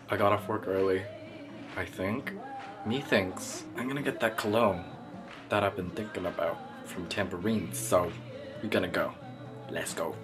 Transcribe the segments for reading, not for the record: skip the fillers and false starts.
I got off work early, I think. Methinks I'm gonna get that cologne that I've been thinking about from Tambourines, so we're gonna go. Let's go.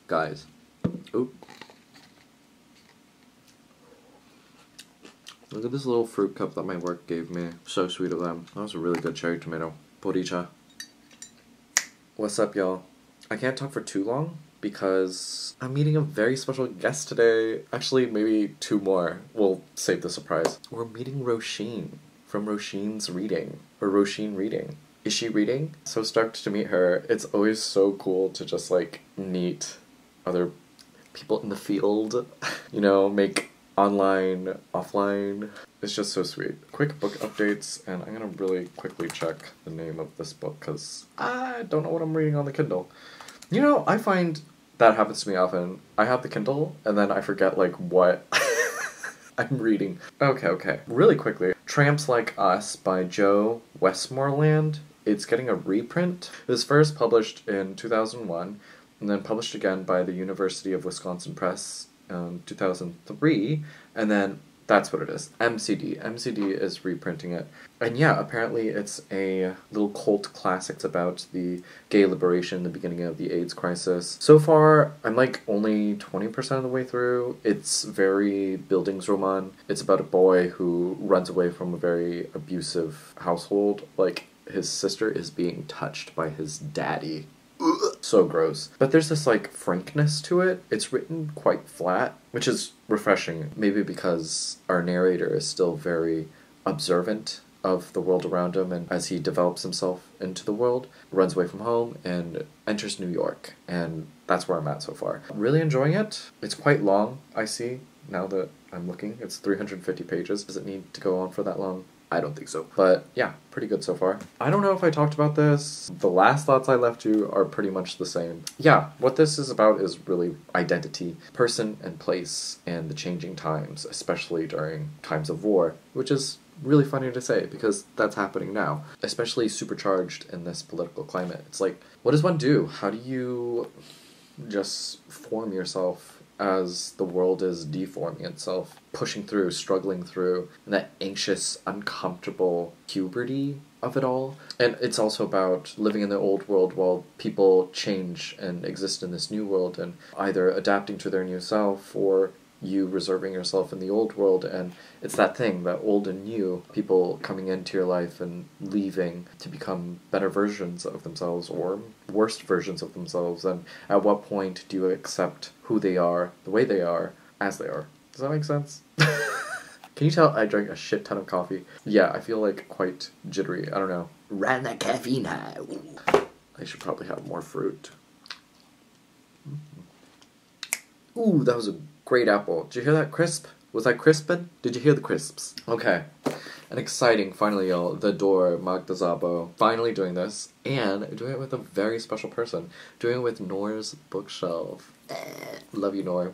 Guys, oop. Look at this little fruit cup that my work gave me. So sweet of them. That was a really good cherry tomato. Boricha. What's up, y'all? I can't talk for too long because I'm meeting a very special guest today. Actually, maybe two more. We'll save the surprise. We're meeting Roisin from Roisin's Reading. Or Roisin Reading. Is she reading? So stoked to meet her. It's always so cool to just like meet other people in the field, you know, make online, offline. It's just so sweet. Quick book updates, and I'm gonna really quickly check the name of this book because I don't know what I'm reading on the Kindle. You know, I find that happens to me often. I have the Kindle, and then I forget, like, what I'm reading. Okay. Really quickly, Tramps Like Us by Joe Westmoreland. It's getting a reprint. It was first published in 2001, and then published again by the University of Wisconsin Press in 2003, and then that's what it is. MCD is reprinting it. And yeah, apparently it's a little cult classic. It's about the gay liberation, the beginning of the AIDS crisis. So far, I'm like only 20% of the way through. It's very Bildungsroman. It's about a boy who runs away from a very abusive household. Like, his sister is being touched by his daddy. So gross. But there's this, like, frankness to it. It's written quite flat, which is refreshing. Maybe because our narrator is still very observant of the world around him, and as he develops himself into the world, runs away from home and enters New York. And that's where I'm at so far. Really enjoying it. It's quite long, I see, now that I'm looking. It's 350 pages. Does it need to go on for that long? I don't think so. But yeah, pretty good so far. I don't know if I talked about this. The last thoughts I left you are pretty much the same. Yeah, what this is about is really identity, person and place, and the changing times, especially during times of war, which is really funny to say because that's happening now, especially supercharged in this political climate. It's like, what does one do? How do you just form yourself as the world is deforming itself, pushing through, struggling through, and that anxious, uncomfortable puberty of it all. And it's also about living in the old world while people change and exist in this new world, and either adapting to their new self or you reserving yourself in the old world. And it's that thing, that old and new, people coming into your life and leaving to become better versions of themselves or worse versions of themselves. And at what point do you accept who they are, the way they are, as they are? Does that make sense? Can you tell I drank a shit ton of coffee? Yeah, I feel like quite jittery. I don't know. Ran that caffeine high. I should probably have more fruit. Ooh, that was a great apple. Did you hear that crisp? Was I crispin'? Did you hear the crisps? Okay. And exciting, finally, y'all. The door, Magda Szabo. Finally doing this. And doing it with a very special person. Doing it with Nor's bookshelf. Love you, Nor.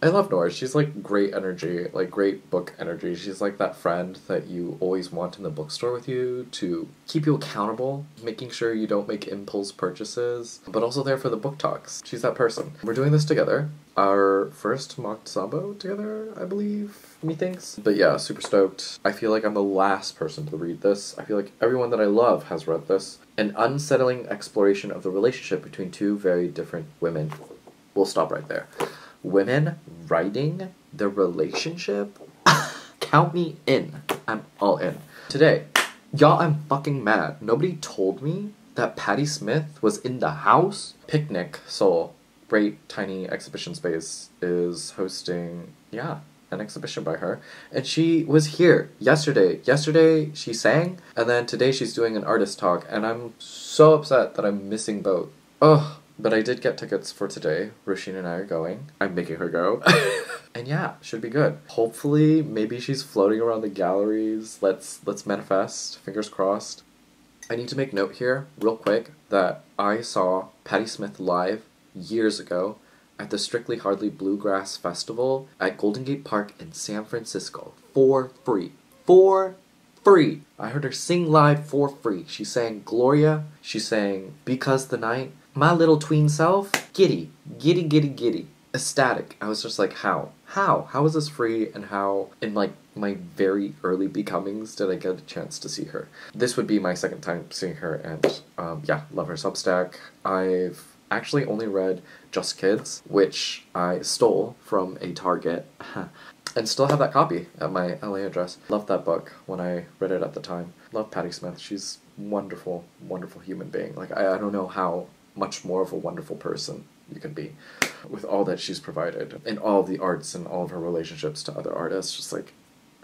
I love Nora. She's like great energy, like great book energy. She's like that friend that you always want in the bookstore with you to keep you accountable, making sure you don't make impulse purchases, but also there for the book talks. She's that person. We're doing this together. Our first mock Szabo together, I believe, methinks. But yeah, super stoked. I feel like I'm the last person to read this. I feel like everyone that I love has read this. An unsettling exploration of the relationship between two very different women. We'll stop right there. Women writing the relationship? Count me in. I'm all in. Today, y'all, I'm fucking mad. Nobody told me that Patti Smith was in the house. Picnic Seoul, great tiny exhibition space, is hosting, an exhibition by her. And she was here yesterday. Yesterday she sang, and then today she's doing an artist talk, and I'm so upset that I'm missing both. Ugh. But I did get tickets for today. Roisin and I are going. I'm making her go. And yeah, should be good. Hopefully, maybe she's floating around the galleries. Let's manifest. Fingers crossed. I need to make note here, real quick, that I saw Patti Smith live years ago at the Strictly Hardly Bluegrass Festival at Golden Gate Park in San Francisco. For free. For free. I heard her sing live for free. She sang Gloria. She sang Because the Night. My little tween self, giddy, giddy, giddy, giddy, ecstatic. I was just like, how? How is this free, and how, in like my very early becomings, did I get a chance to see her? This would be my second time seeing her, and love her Substack. I've actually only read Just Kids, which I stole from a Target, and still have that copy at my LA address. Loved that book when I read it at the time. Love Patti Smith. She's wonderful, wonderful human being. Like, I don't know how much more of a wonderful person you can be with all that she's provided in all of the arts and all of her relationships to other artists. Just like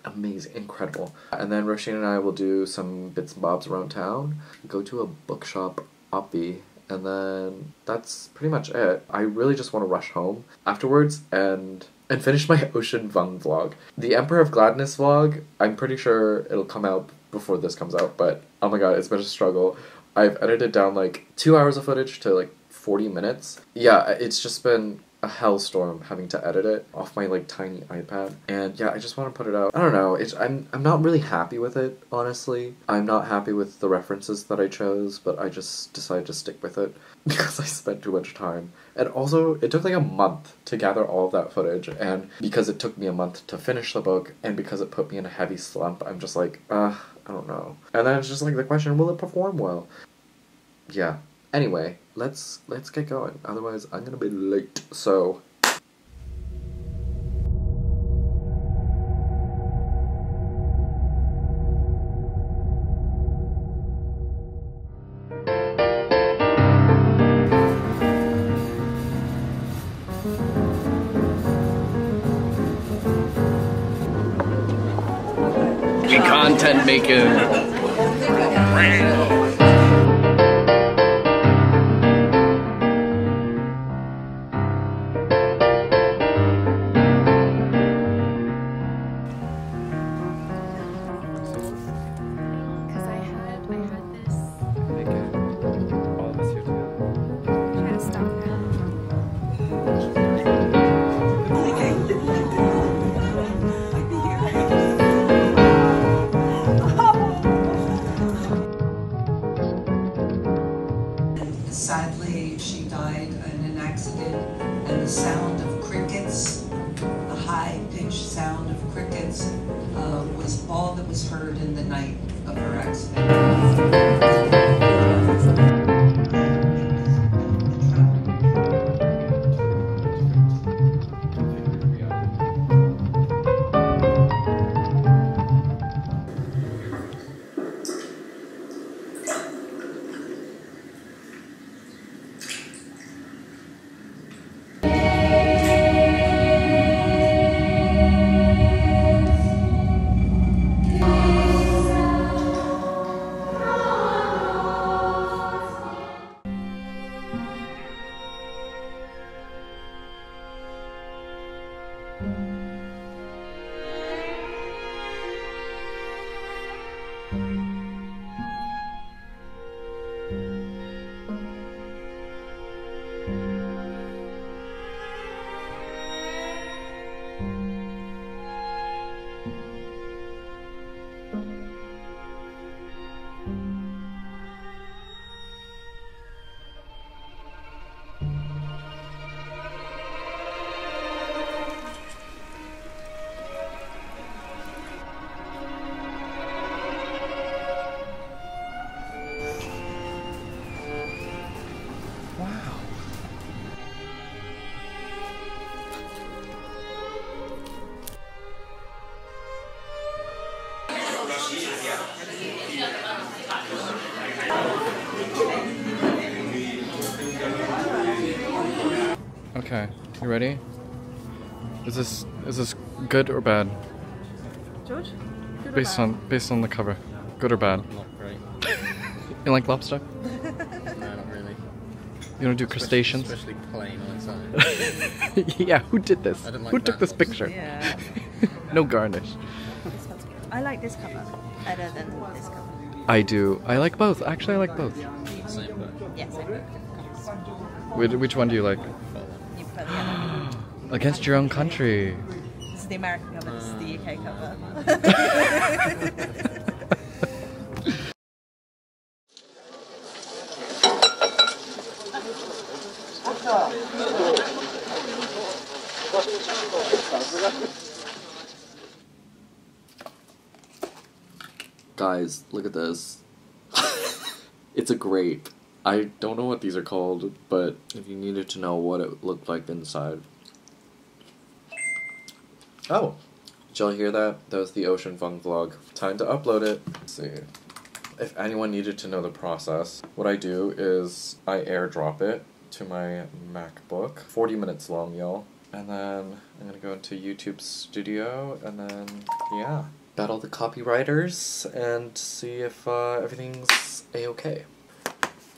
amazing, incredible. And then Roisin and I will do some bits and bobs around town, go to a bookshop, Oppie, and then that's pretty much it. I really just want to rush home afterwards and finish my Ocean Vung vlog. The Emperor of Gladness vlog, I'm pretty sure it'll come out before this comes out, but oh my god, it's been a struggle. I've edited down like 2 hours of footage to like 40 minutes. Yeah, it's just been a hellstorm having to edit it off my like tiny iPad. And yeah, I just want to put it out. I don't know, I'm not really happy with it, honestly. I'm not happy with the references that I chose, but I just decided to stick with it because I spent too much time. And also, it took like a month to gather all of that footage, and because it took me a month to finish the book, and because it put me in a heavy slump, I'm just like, I don't know. And then it's just like the question, will it perform well? Yeah. Anyway, let's get going. Otherwise, I'm gonna be late. So content making. Sadly, she died in an accident, and the sound of crickets, the high-pitched sound of crickets, was all that was heard in the night of her accident. Okay, you ready? Is this good or bad? George? Good or Based bad? based on the cover. Good or bad? Not great. You like lobster? No, not really. You don't do crustaceans? Especially plain on its own. Yeah, who did this? I don't like Who took that this lobster. picture? Yeah. No garnish. This one's good. I like this cover better than this cover. I do. I like both. Actually, I like both. Same, but Yes, I do. Which one do you like? You prefer the other. Against Your Own Country. This is the American cover, this is the UK cover. Guys, look at this. It's a grape. I don't know what these are called, but if you needed to know what it looked like inside. Oh! Did y'all hear that? That was the Ocean Fun vlog. Time to upload it. Let's see. If anyone needed to know the process, what I do is I airdrop it to my MacBook. 40 minutes long, y'all. And then I'm gonna go into YouTube Studio, and then, yeah. Battle the copywriters and see if everything's a-okay.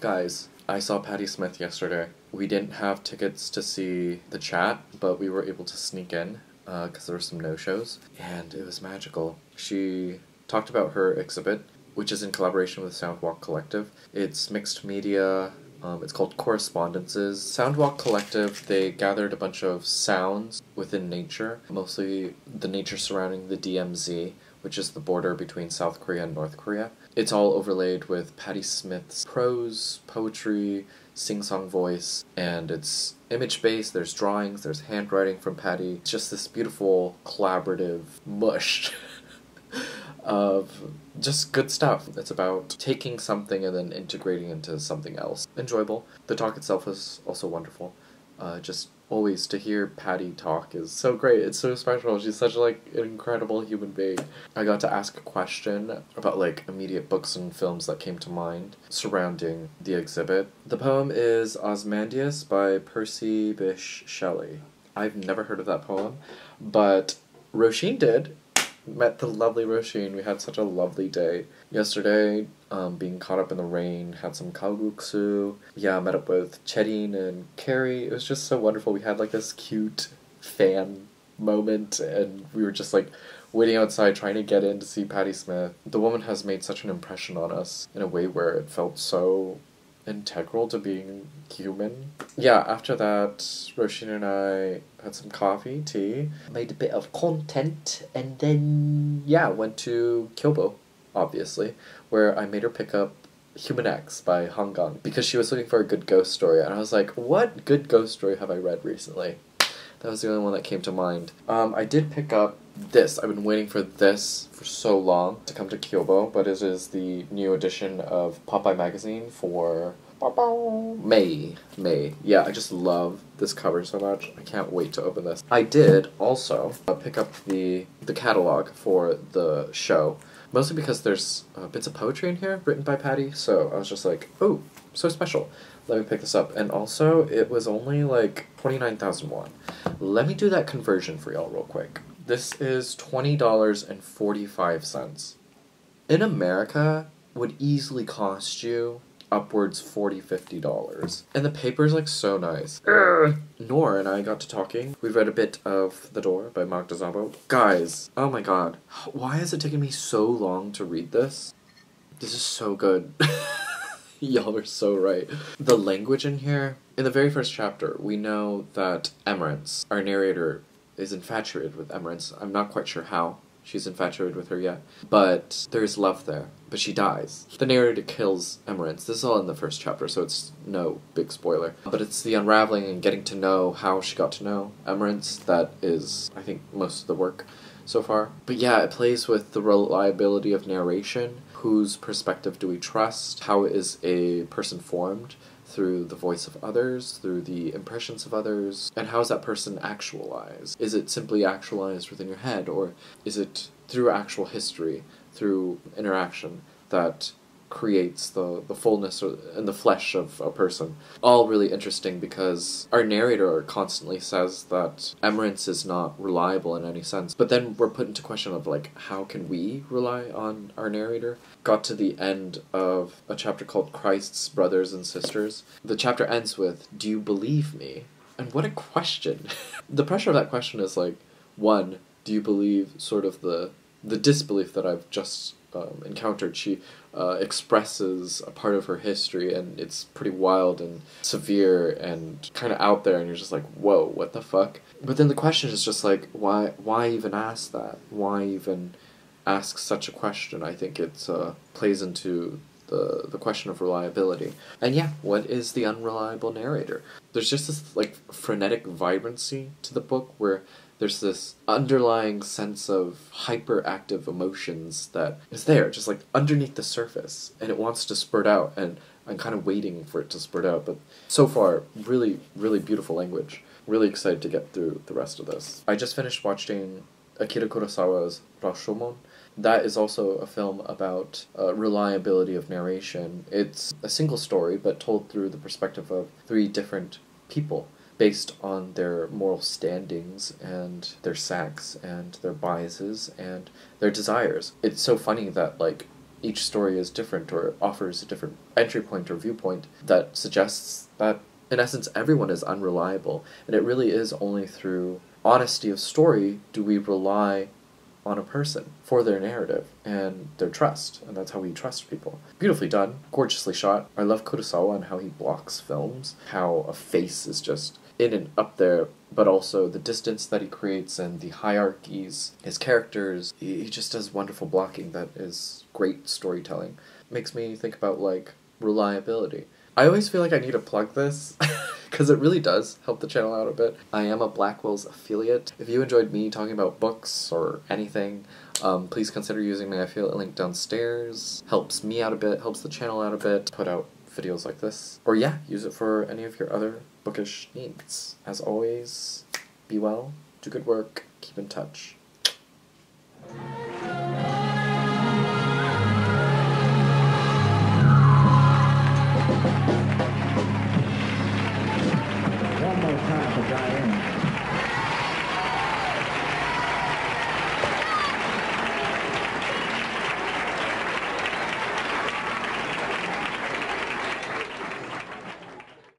Guys, I saw Patti Smith yesterday. We didn't have tickets to see the chat, but we were able to sneak in because there were some no-shows, and it was magical. She talked about her exhibit, which is in collaboration with Soundwalk Collective. It's mixed media. It's called Correspondences. Soundwalk Collective, they gathered a bunch of sounds within nature, mostly the nature surrounding the DMZ, which is the border between South Korea and North Korea. It's all overlaid with Patti Smith's prose, poetry, sing-song voice, and it's image-based. There's drawings, there's handwriting from Patti. It's just this beautiful, collaborative mush of just good stuff. It's about taking something and then integrating into something else. Enjoyable. The talk itself was also wonderful. Just always to hear Patti talk is so great. It's so special. She's such an incredible human being. I got to ask a question about immediate books and films that came to mind surrounding the exhibit. The poem is Osmandius by Percy Bysshe Shelley. I've never heard of that poem, but Roisin did. Met the lovely Roisin. We had such a lovely day yesterday, being caught up in the rain, had some kalguksu. Yeah, met up with Cherin and Carrie. It was just so wonderful. We had this cute fan moment, and we were just waiting outside trying to get in to see Patti Smith. The woman has made such an impression on us in a way where it felt so integral to being human. Yeah, after that, Roisin and I had some coffee, tea, made a bit of content, and then, yeah, went to Kyobo, obviously, where I made her pick up Human X by Hong Kong because she was looking for a good ghost story, and I was like, what good ghost story have I read recently? That was the only one that came to mind. I did pick up this. I've been waiting for this for so long to come to Kyobo, but it is the new edition of Popeye magazine for May. Yeah, I just love this cover so much. I can't wait to open this. I did also pick up the catalog for the show, mostly because there's bits of poetry in here written by Patty, so I was just like, oh, so special. Let me pick this up. And also, it was only like 29,000 won. Let me do that conversion for y'all real quick. This is $20.45. In America, would easily cost you upwards $40-50. And the paper is like so nice. Nora and I got to talking. We read a bit of The Door by Magda Szabo. Guys, oh my god. Why has it taken me so long to read this? This is so good. Y'all are so right. The language in here, in the very first chapter, we know that Emerence, our narrator, is infatuated with Emerence. I'm not quite sure how she's infatuated with her yet, but there's love there. But she dies. The narrator kills Emerence. This is all in the first chapter, so it's no big spoiler. But it's the unraveling and getting to know how she got to know Emerence that is, I think, most of the work so far. But yeah, it plays with the reliability of narration. Whose perspective do we trust? How is a person formed? Through the voice of others, through the impressions of others, and how is that person actualized? Is it simply actualized within your head, or is it through actual history, through interaction, that creates the fullness and the flesh of a person? All really interesting because our narrator constantly says that Emerence is not reliable in any sense, but then we're put into question of like, how can we rely on our narrator? Got to the end of a chapter called Christ's Brothers and Sisters. The chapter ends with, do you believe me? And what a question. The pressure of that question is like, one, do you believe sort of the disbelief that I've just encountered? She expresses a part of her history, and it's pretty wild and severe and kind of out there, and you're just like, whoa, what the fuck? But then the question is just like, why even ask that? Why even ask such a question? I think it plays into the question of reliability. And yeah, what is the unreliable narrator? There's just this like frenetic vibrancy to the book where there's this underlying sense of hyperactive emotions that is there, just like underneath the surface, and it wants to spurt out, and I'm kind of waiting for it to spurt out. But so far, really, really beautiful language. Really excited to get through the rest of this. I just finished watching Akira Kurosawa's Rashomon. That is also a film about reliability of narration. It's a single story, but told through the perspective of 3 different people, based on their moral standings and their sex and their biases and their desires. It's so funny that like each story is different or offers a different entry point or viewpoint that suggests that in essence everyone is unreliable, and it really is only through honesty of story do we rely on a person for their narrative and their trust, and that's how we trust people. Beautifully done, gorgeously shot. I love Kurosawa and how he blocks films, how a face is just in and up there, but also the distance that he creates and the hierarchies, his characters. He just does wonderful blocking that is great storytelling. Makes me think about like reliability. I always feel like I need to plug this because it really does help the channel out a bit. I am a Blackwell's affiliate. If you enjoyed me talking about books or anything, please consider using my affiliate link downstairs. Helps me out a bit, helps the channel out a bit, put out videos like this. Or yeah, use it for any of your other bookish needs. As always, be well, do good work, keep in touch.